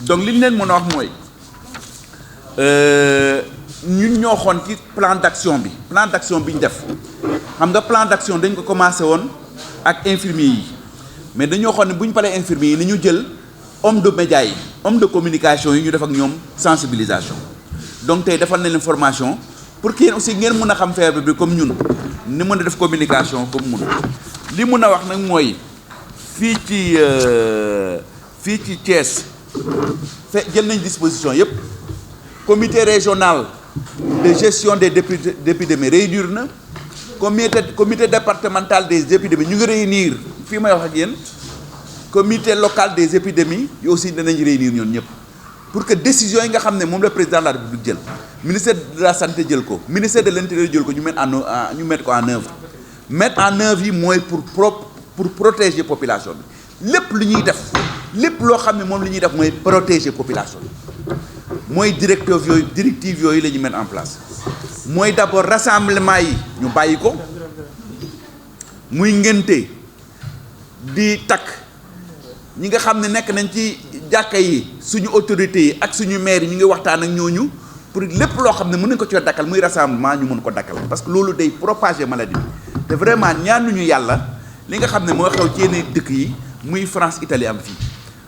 donc li ñu leen mën a wax mooy ñun ñoo xoon ci plan d'action bi ñu def xam nga plan d'action dañ ko commencé woon ak infirmiers yi mais dañoo xoon ne bu ñu paree infirmiers yi ni ñu jël homme de médias yi homme de communication yi ñu def ak ñoom sensibilisation donc tey defal nañ leen formation pour que yéen aussi ngeen mën a xam feebar bi comme ñun ni mën a def communication comme mun li mën a wax nag mooy fii ci Thiès jël nañ disposition yëpp comité régional de gestion des épidémies réunir na comité départemental des épidémies ñu ngi réunir fii may wax ak yéen comité local des épidémies yi aussi danañ réunir ñoon ñëpp pour que décision yi nga xam ne moom la président de la République jël ministère de la santé jël ko ministère de l'intérieur jël ko ñu mettre ko en œuvre mettre en œuvre yi mooy pour protéger population bi lépp lu ñuy def lépp loo xam ne moom li ñuy def mooy protéger population bi mooy directive yooyu la ñu mettre en place mooy d'abord rassemblement yi ñu bàyyi ko muy ngénte di takk ñi nga xam ne nekk nañ ci jàkka yi suñu autorités yi ak suñu maire yi ñu ngi waxtaan ak ñooñu pour lépp loo xam ne mën nañ ko ci dakkal muy rassemblement ñu mën ko dakkal parce que loolu day propager maladie bi te vraiment ñaanuñu yàlla li nga xam ne moo xew ci yenn dëkk yi muy France Italie am fii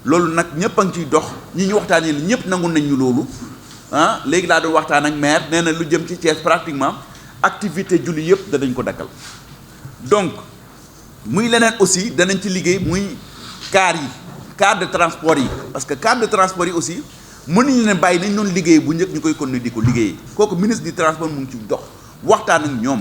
loolu nag ñëpp a ngi ciy dox ñi ñu waxtaanee ñëpp nangu nañ ñu loolu ah léegi laa doon waxtaan ak maire nee na lu jëm ci Thiès pratiquement activité julli yëpp danañ ko dakkal donc muy leneen aussi danañ ci liggéey muy car de transport yi parce que car de transport yi aussi mënuñu leen bàyyi nañ doon liggéey bu njëkk ñu koy continuer di ko liggéey kooku ministre du transport mu ngi ci dox waxtaan ak ñoom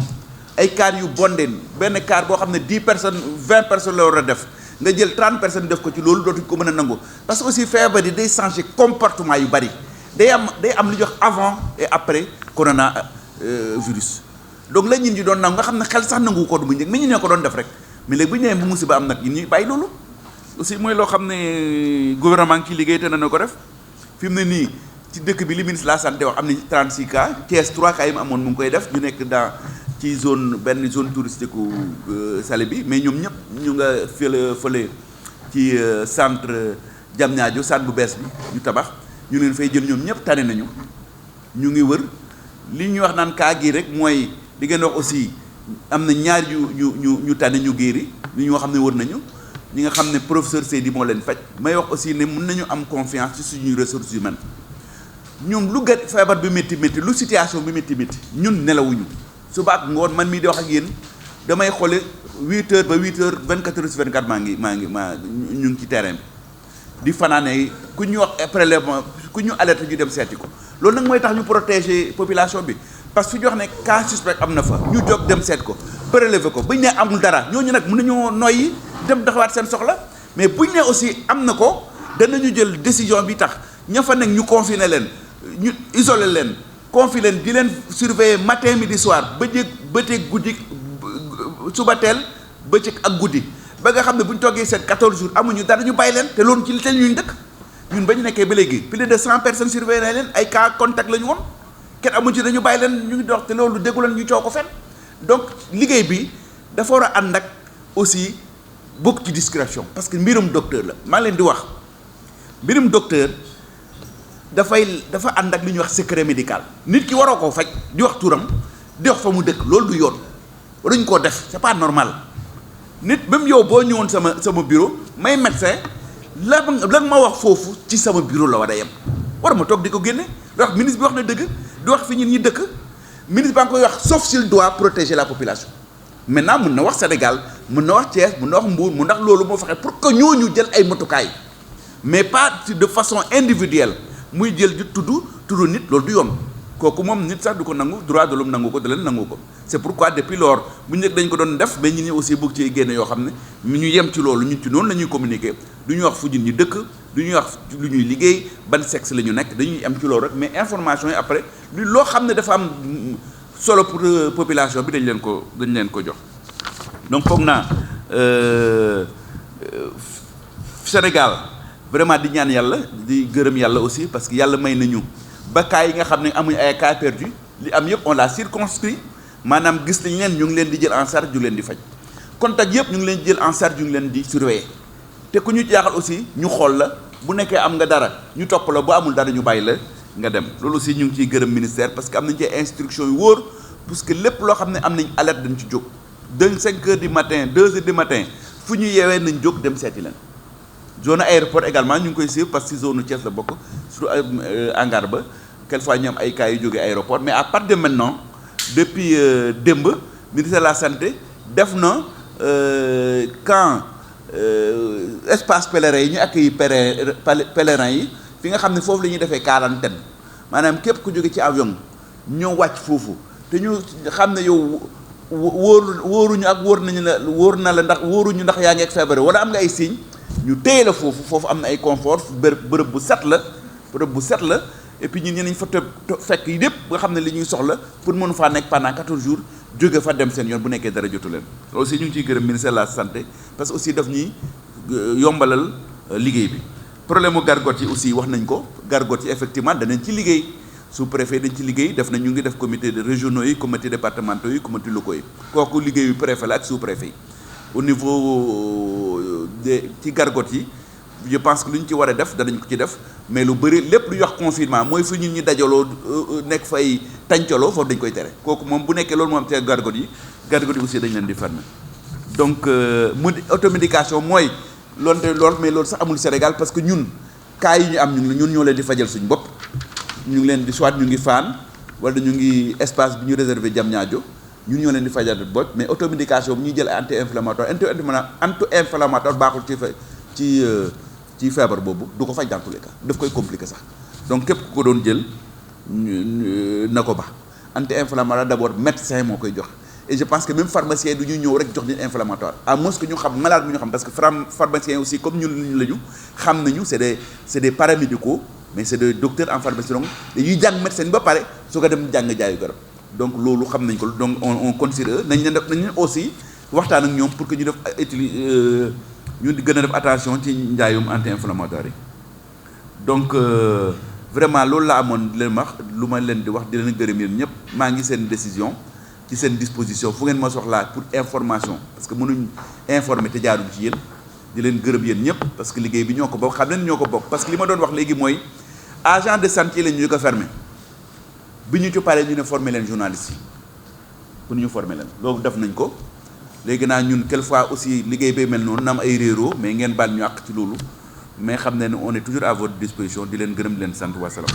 ay car yu bondeen benn car boo xam ne 10 personnes 20 personnes la war a def nga jël 30 personnes def ko ci loolu dootuñ ko mën a nangu parce que aussi feebar yi day changer comportement yu bari day am lu ñuy wax avant et après corona virus donc la ñun ñi doon nangu nga xam ne xel sax nangu ko du bu njëkk mais ñu ñoo ko doon def rek mais léegi bu ñu nee bu musiba am nag ñun ñuy bàyyi loolu aussi mooy loo xam ne gouvernement ngi ciy liggéey te na ko def fi mu ne nii ci dëkk bi li ministre de la santé wax am na 36 cas Thiès 3 cas yi mu amoon mu ngi koy def ñu nekk dans ci benn zone touristique Saly bi mais ñoom ñëpp ñu nga fële ci centre Diamniadio centre bu bees bi ñu tabax ñu leen fay jël ñoom ñëpp tane nañu ñu ngi wër li ñuy wax naan cas gii rek mooy li ngeen wax aussi am na ñaar ñu tane ñu géeri li ñoo xam ne wër nañu ñi nga xam ne professeur Seydi moo leen faj may wax aussi ne mën nañu am confiance ci suñuy ressources humaines ñoom lu gën feebar bi métti lu situation bi métti ñun nelawuñu suba ak ngoon man mii di wax ak yéen damay xoole 8h ba 8h 24h/24 maa ngi ñu ngi ci terrain bi di fanaane ku ñu wax prélèvement ku ñu alerte ñu dem seeti ko loolu nag mooy tax ñu protéger population bi parce que fu ñu wax ne cas suspect am na fa ñu jóg dem seet ko prélever ko buñ ne amul dara ñooñu nag mën nañoo noyyi dem doxawaat seen soxla mais buñ ne aussi am na ko danañu jël décision bi tax ña fa nekk ñu confiner leen ñu isoler leen confiner leen di leen surveiller matin midi soir bëccëg guddi suba teel bëccëg ak guddi ba nga xam ne bu ñu toggee seen 14 jours amuñu dara ñu bàyyi leen te loolu ci tel ñuy dëkk ñun ba ñu nekkee ba léegi plus de 100 personnes surveillé na leen ay cas contact la ñu woon kenn amuñu ci dañu bàyyi leen ñu ngi dox te loolu déggu leen ñu coow ko fenn donc liggéey bi dafa war a ànd ak aussi bokk ci discrétion parce que mbirum docteur la maa leen di wax mbirum docteur dafa ànd ak li ñuy wax secret médical nit ki waroo koo faj di wax turam di wax fa mu dëkk loolu du yoon waruñ koo def c'est pas normal nit même yow boo ñëwoon sama bureau may médecin la ma wax foofu ci sama bureau la war a yem war ma toog di ko génne wax ministre bi wax na dëgg di wax fi ñun ñi dëkk ministre baa ngi koy wax sauf s'il doit protéger la population maintenant mun na wax Sénégal mun na wax Thiès mun na wax Mbour mun ndax loolu moo fexe pour que ñooñu jël ay matukaay mais pas de façon individuelle muy jël di tudd nit loolu du yoon kooku moom nit sax du ko nangu droit de l'homme nangu ko da leen nangu ko c'est pourquoi depuis lors bu njëkk dañ ko doon def mais ñi aussi bëgg ci génne yoo xam ne ñu yem ci loolu ñun ci noonu la ñuy communiquer du ñu wax fu ñun ñi dëkk du ñuy wax lu ñuy liggéey ban sexe la ñu nekk dañuy am ci loolu rek mais information yi après lu loo xam ne dafa am solo pour population bi dañ leen ko jox donc foog naa Sénégal vraiment di ñaan yàlla di gërëm yàlla aussi parce que yàlla may nañu ba cas yi nga xam ne amuñu ay cas perdu li am yëpp on l'a circonscrit maanaam gis nañ leen ñu ngi leen di jël en charge ñu leen di faj contact yëpp ñu ngi leen di jël en charge ñu ngi leen di surveiller te ku ñu jaaxal aussi ñu xool la bu nekkee am nga dara ñu topp la bu amul dara ñu bàyyi la nga dem loolu aussi ñu ngi ciy gërëm ministère parce que am nañ ci instruction yu wóor parce que lépp loo xam ne am nañ alerte dañ ci jóg 5 heures du matin 2 heures du matin fu ñu yeewee nañ jóg dem seeti leen zone aéroport également ñu ngi koy suivre parce que zone Thiès la bokk surtout hangar ba quelquefois ñu am ay cas yu jógee aéroport mais à partir de maintenant depuis démb ministère de la santé def na camp espace pèlerin yi ñu accueillir pèlerin yi fi nga xam ne foofu la ñuy defee quarantaine maanaam képp ku jóge ci avion ñëw wàcc foofu te ñu xam ne yow wóoruñu ak wóor nañu la wóor na la ndax wóoruñu ndax yaa ngi ak feebar wala am nga ay signes ñu téye la foofu am na ay confort bërëb bu set la et puis ñun ñi fa fekk yi lépp nga xam ne li ñuy soxla pour mënu faa nekk pendant 14 jours jóge fa dem seen yoon bu nekkee dara jotu leen aussi ñu ngi ciy gërëm ministère de la santé parce que aussi daf ñuy yombalal liggéey bi problème mu gargote yi aussi wax nañ ko gargote yi effectivement danañ ci liggéey sous-préfet dañ ci liggéey def na ñu ngi def comité de régionaux yi comité départementaux yi comité locaux yi kooku liggéeyu préfet la ak sous-préfet yi au niveau de ci gargote yi je pense que lu ñu ci war a def danañ ko ci def mais lu bëri lépp lu ñu wax confinement mooy fu ñun ñi dajaloo nekk fay tàncaloo foofu dañ koy tere kooku moom bu nekkee loolu moom te gargote yi aussi dañ leen di fermer donc automédication mooy loolu mais loolu sax amul Sénégal parce que ñun cas yi ñu am ñun ñoo leen di fajal suñu bopp ñu ngi leen di soit ñu ngi Fann wala ñu ngi espace bi ñu réservé Diamniadio ñun ñoo leen di fajal bopp mais automédication bi ñuy jël anti-inflammatoire anti-inflammatoire baaxul ci feebar boobu du ko faj dans tous les cas daf koy compliquer sax donc képp ku ko doon jël na ko ba anti-inflammatoire d'abord médecin moo koy jox et je pense que même pharmacien du ñu ñëw rek jox nit inflammatoire à moins que ñu xam malade bi ñu xam parce que pharmacien aussi comme ñun lañu xam nañu c'est des paramédicaux mais c'est des docteurs en pharmacie donc dañuy jàng médecine ba pare su ko dem jàng jaayu garab donc loolu xam nañ ko donc on considère nañ leen aussi waxtaan ak ñoom pour que ñu def ñu gën a def attention ci njaayum anti-inflammatoire yi donc vraiment loolu la amoon di leen wax lu ma leen di wax di leen gërëm yéen ñëpp maa ngi seen décision ci seen disposition fu ngeen ma soxlaa pour information parce que mënuñ informer te jaaruñ ci yéen di leen gërëm yéen ñëpp parce que liggéey bi ñoo ko bokk xam leen ñoo ko bokk parce que li ma doon wax léegi mooy agent de santé la ñu ko fermé bi ñu ci paree ñu ne former leen journalistes yi pour ñu former leen loolu def nañ ko léegi naa ñun quelquefois aussi liggéey bay mel noonu na am ay réeroo mais ngeen baal ñu àq ci loolu mais xam ne on est toujours à votre disposition di leen gërëm di leen sant wa salaam